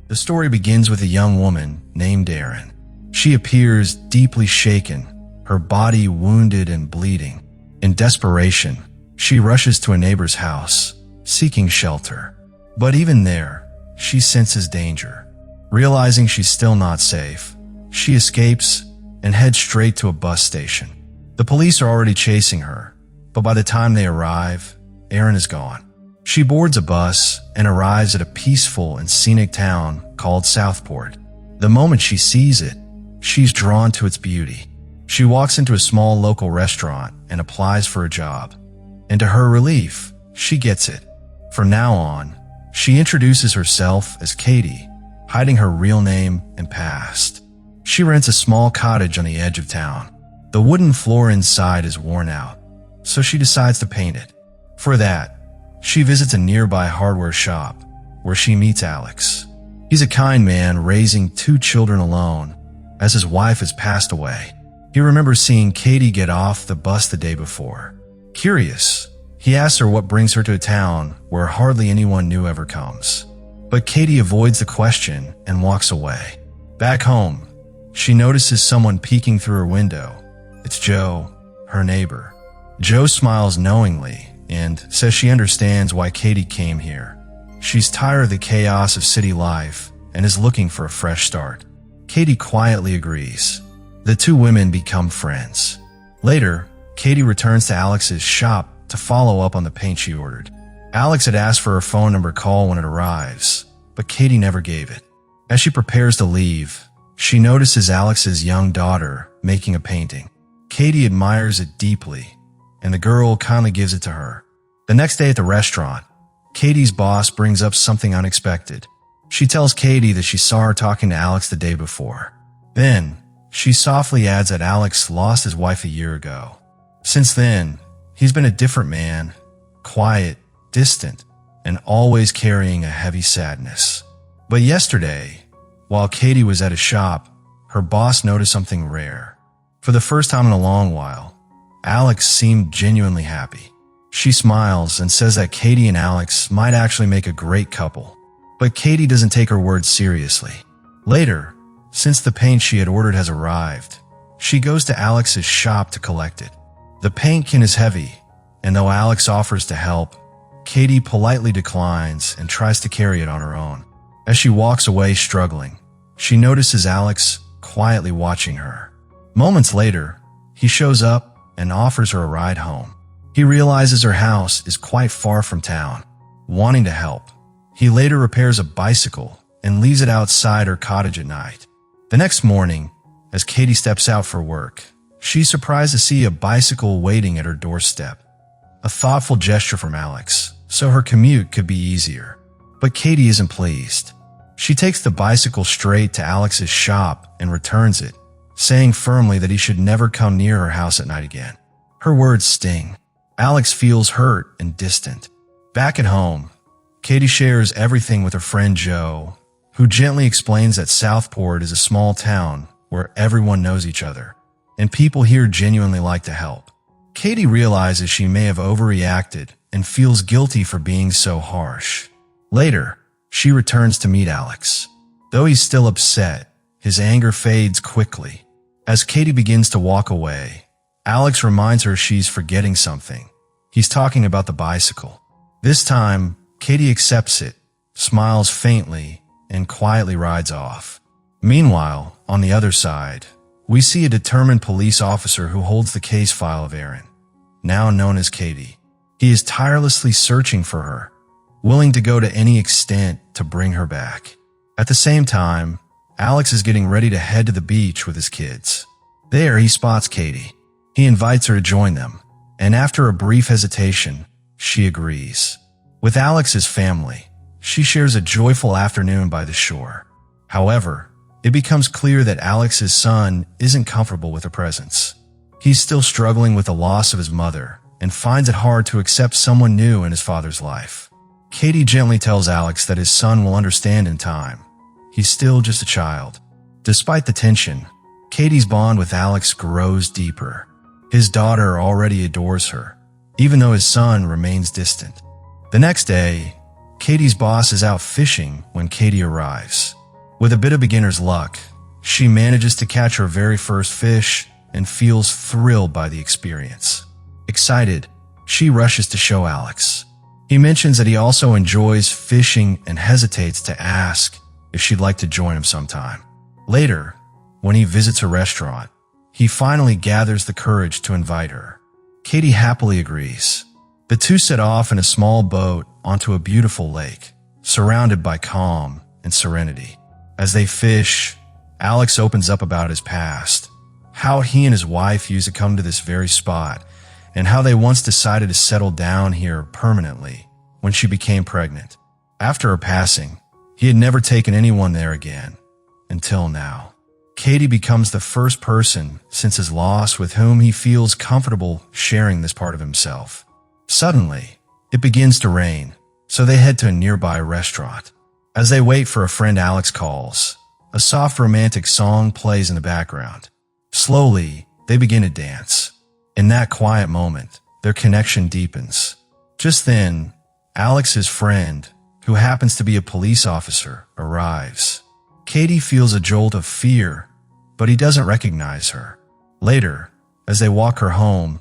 The story begins with a young woman named Erin. She appears deeply shaken, her body wounded and bleeding. In desperation, she rushes to a neighbor's house, seeking shelter. But even there, she senses danger. Realizing she's still not safe, she escapes and heads straight to a bus station. The police are already chasing her, but by the time they arrive, Erin is gone. She boards a bus and arrives at a peaceful and scenic town called Southport. The moment she sees it, she's drawn to its beauty. She walks into a small local restaurant and applies for a job. And to her relief, she gets it. From now on, she introduces herself as Katie, hiding her real name and past. She rents a small cottage on the edge of town. The wooden floor inside is worn out, so she decides to paint it. For that, she visits a nearby hardware shop where she meets Alex. He's a kind man raising 2 children alone as his wife has passed away. He remembers seeing Katie get off the bus the day before. Curious, he asks her what brings her to a town where hardly anyone new ever comes. But Katie avoids the question and walks away. Back home, she notices someone peeking through her window. It's Joe, her neighbor. Joe smiles knowingly and says she understands why Katie came here. She's tired of the chaos of city life and is looking for a fresh start. Katie quietly agrees. The 2 women become friends. Later, Katie returns to Alex's shop to follow up on the paint she ordered. Alex had asked for her phone number call when it arrives, but Katie never gave it. As she prepares to leave, she notices Alex's young daughter making a painting. Katie admires it deeply, and the girl kindly gives it to her. The next day at the restaurant, Katie's boss brings up something unexpected. She tells Katie that she saw her talking to Alex the day before. Then, she softly adds that Alex lost his wife a year ago. Since then, he's been a different man, quiet, distant, and always carrying a heavy sadness. But yesterday, while Katie was at a shop, her boss noticed something rare. For the first time in a long while, Alex seemed genuinely happy. She smiles and says that Katie and Alex might actually make a great couple. But Katie doesn't take her words seriously. Later, since the paint she had ordered has arrived, she goes to Alex's shop to collect it. The paint can is heavy, and though Alex offers to help, Katie politely declines and tries to carry it on her own. As she walks away struggling, she notices Alex quietly watching her. Moments later, he shows up and offers her a ride home. He realizes her house is quite far from town. Wanting to help, he later repairs a bicycle and leaves it outside her cottage at night. The next morning, as Katie steps out for work, she's surprised to see a bicycle waiting at her doorstep. A thoughtful gesture from Alex, so her commute could be easier. But Katie isn't pleased. She takes the bicycle straight to Alex's shop and returns it, saying firmly that he should never come near her house at night again. Her words sting. Alex feels hurt and distant. Back at home, Katie shares everything with her friend Joe, who gently explains that Southport is a small town where everyone knows each other, and people here genuinely like to help. Katie realizes she may have overreacted and feels guilty for being so harsh. Later, she returns to meet Alex. Though he's still upset, his anger fades quickly. As Katie begins to walk away, Alex reminds her she's forgetting something. He's talking about the bicycle. This time, Katie accepts it, smiles faintly, and quietly rides off. Meanwhile, on the other side, we see a determined police officer who holds the case file of Erin, now known as Katie. He is tirelessly searching for her, willing to go to any extent to bring her back. At the same time, Alex is getting ready to head to the beach with his kids. There, he spots Katie. He invites her to join them, and after a brief hesitation, she agrees. With Alex's family, she shares a joyful afternoon by the shore. However, it becomes clear that Alex's son isn't comfortable with her presence. He's still struggling with the loss of his mother and finds it hard to accept someone new in his father's life. Katie gently tells Alex that his son will understand in time. He's still just a child. Despite the tension, Katie's bond with Alex grows deeper. His daughter already adores her, even though his son remains distant. The next day, Katie's boss is out fishing when Katie arrives. With a bit of beginner's luck, she manages to catch her very first fish and feels thrilled by the experience. Excited, she rushes to show Alex. He mentions that he also enjoys fishing and hesitates to ask if she'd like to join him sometime. Later, when he visits a restaurant, he finally gathers the courage to invite her. Katie happily agrees. The two set off in a small boat onto a beautiful lake, surrounded by calm and serenity. As they fish, Alex opens up about his past, how he and his wife used to come to this very spot, and how they once decided to settle down here permanently when she became pregnant. After her passing, he had never taken anyone there again, until now. Katie becomes the first person since his loss with whom he feels comfortable sharing this part of himself. Suddenly, it begins to rain, so they head to a nearby restaurant. As they wait for a friend, Alex calls. A soft romantic song plays in the background. Slowly, they begin to dance. In that quiet moment, their connection deepens. Just then, Alex's friend, who happens to be a police officer, arrives. Katie feels a jolt of fear, but he doesn't recognize her. Later, as they walk her home,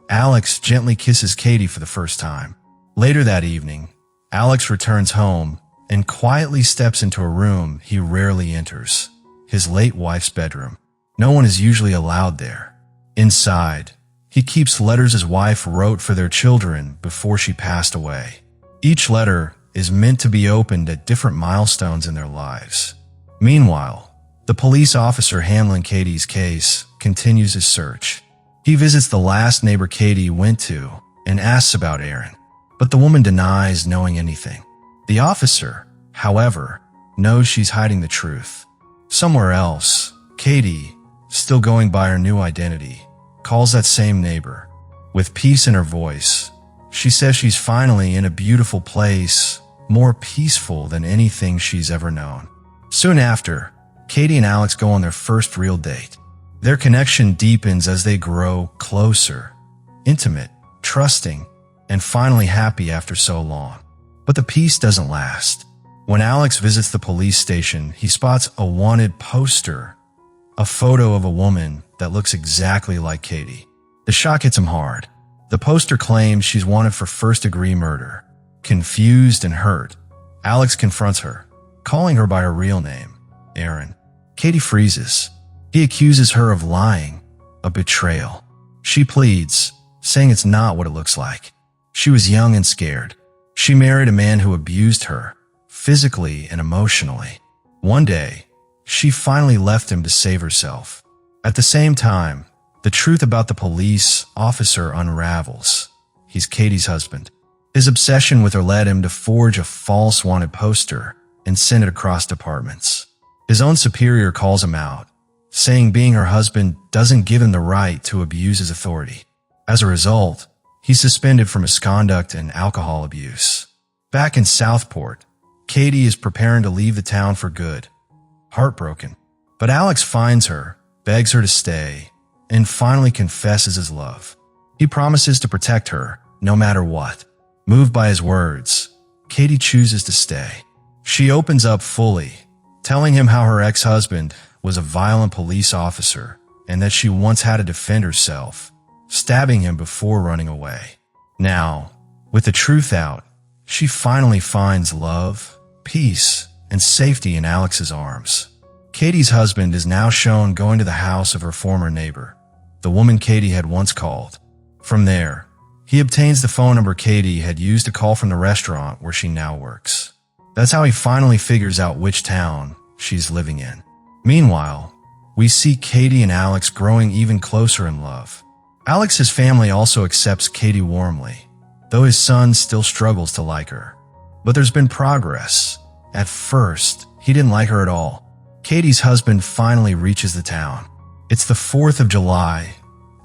Alex gently kisses Katie for the first time. Later that evening, Alex returns home and quietly steps into a room he rarely enters, his late wife's bedroom. No one is usually allowed there. Inside, he keeps letters his wife wrote for their children before she passed away. Each letter is meant to be opened at different milestones in their lives. Meanwhile, the police officer handling Katie's case continues his search. He visits the last neighbor Katie went to and asks about Aaron, but the woman denies knowing anything. The officer, however, knows she's hiding the truth. Somewhere else, Katie, still going by her new identity, calls that same neighbor. With peace in her voice, she says she's finally in a beautiful place, more peaceful than anything she's ever known. Soon after, Katie and Alex go on their first real date. Their connection deepens as they grow closer, intimate, trusting, and finally happy after so long. But the peace doesn't last. When Alex visits the police station, he spots a wanted poster, a photo of a woman that looks exactly like Katie. The shock hits him hard. The poster claims she's wanted for first-degree murder. Confused and hurt, Alex confronts her, calling her by her real name, Erin. Katie freezes. He accuses her of lying, a betrayal. She pleads, saying it's not what it looks like. She was young and scared. She married a man who abused her, physically and emotionally. One day, she finally left him to save herself. At the same time, the truth about the police officer unravels. He's Katie's husband. His obsession with her led him to forge a false wanted poster and send it across departments. His own superior calls him out, saying being her husband doesn't give him the right to abuse his authority. As a result, he's suspended for misconduct and alcohol abuse. Back in Southport, Katie is preparing to leave the town for good, heartbroken. But Alex finds her, begs her to stay, and finally confesses his love. He promises to protect her, no matter what. Moved by his words, Katie chooses to stay. She opens up fully, telling him how her ex-husband was a violent police officer and that she once had to defend herself, stabbing him before running away. Now, with the truth out, she finally finds love, peace, and safety in Alex's arms. Katie's husband is now shown going to the house of her former neighbor, the woman Katie had once called. From there, he obtains the phone number Katie had used to call from the restaurant where she now works. That's how he finally figures out which town she's living in. Meanwhile, we see Katie and Alex growing even closer in love. Alex's family also accepts Katie warmly, though his son still struggles to like her. But there's been progress. At first, he didn't like her at all. Katie's husband finally reaches the town. It's the 4th of July,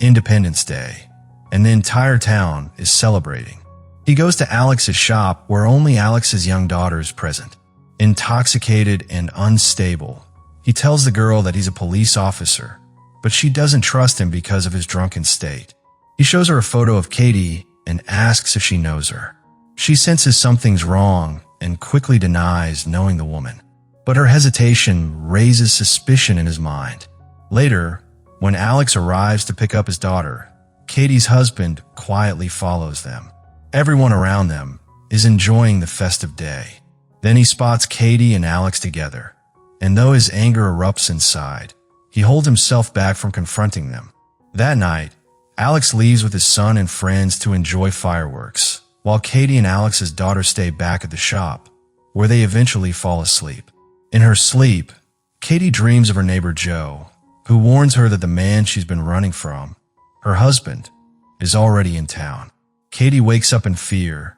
Independence Day, and the entire town is celebrating. He goes to Alex's shop where only Alex's young daughter is present. Intoxicated and unstable, he tells the girl that he's a police officer, but she doesn't trust him because of his drunken state. He shows her a photo of Katie and asks if she knows her. She senses something's wrong and quickly denies knowing the woman. but her hesitation raises suspicion in his mind. Later, when Alex arrives to pick up his daughter, Katie's husband quietly follows them. Everyone around them is enjoying the festive day. Then he spots Katie and Alex together, and though his anger erupts inside, he holds himself back from confronting them. That night, Alex leaves with his son and friends to enjoy fireworks, while Katie and Alex's daughter stay back at the shop, where they eventually fall asleep. In her sleep, Katie dreams of her neighbor Joe, who warns her that the man she's been running from, her husband, is already in town. Katie wakes up in fear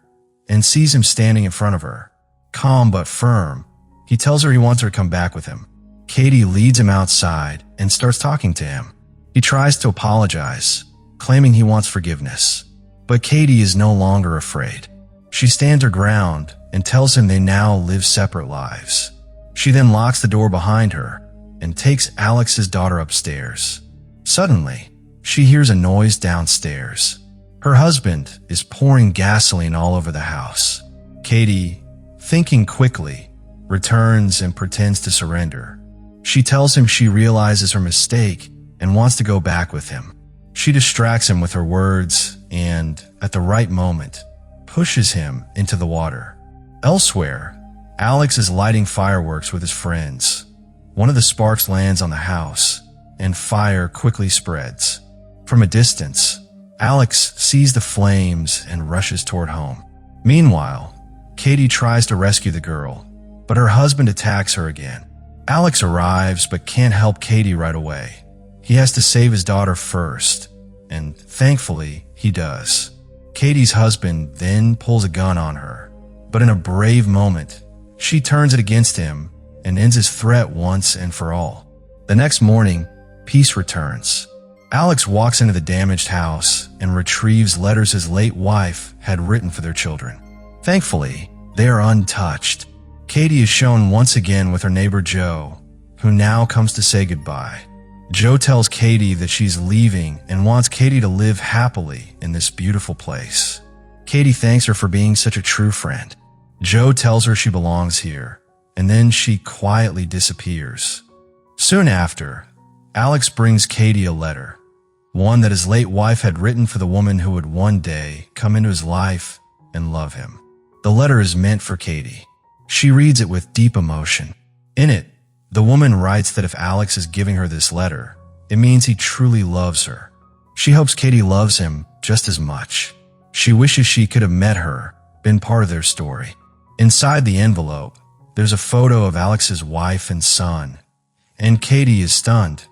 and sees him standing in front of her. Calm but firm, he tells her he wants her to come back with him. Katie leads him outside and starts talking to him. He tries to apologize, claiming he wants forgiveness. But Katie is no longer afraid. She stands her ground and tells him they now live separate lives. She then locks the door behind her and takes Alex's daughter upstairs. Suddenly, she hears a noise downstairs. Her husband is pouring gasoline all over the house. Katie, thinking quickly, returns and pretends to surrender. She tells him she realizes her mistake and wants to go back with him. She distracts him with her words and, at the right moment, pushes him into the water. Elsewhere, Alex is lighting fireworks with his friends. One of the sparks lands on the house, and fire quickly spreads. From a distance, Alex sees the flames and rushes toward home. Meanwhile, Katie tries to rescue the girl, but her husband attacks her again. Alex arrives but can't help Katie right away. He has to save his daughter first, and thankfully, he does. Katie's husband then pulls a gun on her, but in a brave moment, she turns it against him and ends his threat once and for all. The next morning, peace returns. Alex walks into the damaged house and retrieves letters his late wife had written for their children. Thankfully, they are untouched. Katie is shown once again with her neighbor Joe, who now comes to say goodbye. Joe tells Katie that she's leaving and wants Katie to live happily in this beautiful place. Katie thanks her for being such a true friend. Joe tells her she belongs here, and then she quietly disappears. Soon after, Alex brings Katie a letter, one that his late wife had written for the woman who would one day come into his life and love him. The letter is meant for Katie. She reads it with deep emotion. In it, the woman writes that if Alex is giving her this letter, it means he truly loves her. She hopes Katie loves him just as much. She wishes she could have met her, been part of their story. Inside the envelope, there's a photo of Alex's wife and son, and Katie is stunned.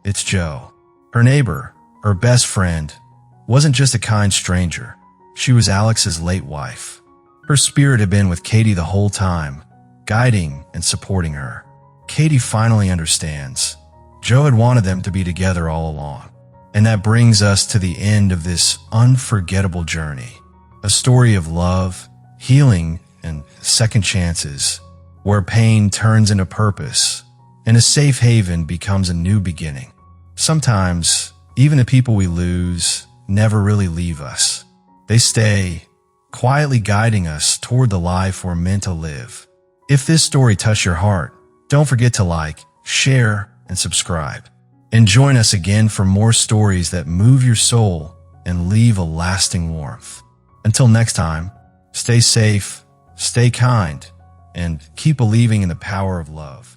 It's Joe. Her neighbor, her best friend, wasn't just a kind stranger. She was Alex's late wife. Her spirit had been with Katie the whole time, guiding and supporting her. Katie finally understands. Joe had wanted them to be together all along. And that brings us to the end of this unforgettable journey. A story of love, healing, and second chances, where pain turns into purpose, and a safe haven becomes a new beginning. Sometimes, even the people we lose never really leave us. They stay, quietly guiding us toward the life we're meant to live. If this story touched your heart, don't forget to like, share, and subscribe. And join us again for more stories that move your soul and leave a lasting warmth. Until next time, stay safe, stay kind, and keep believing in the power of love.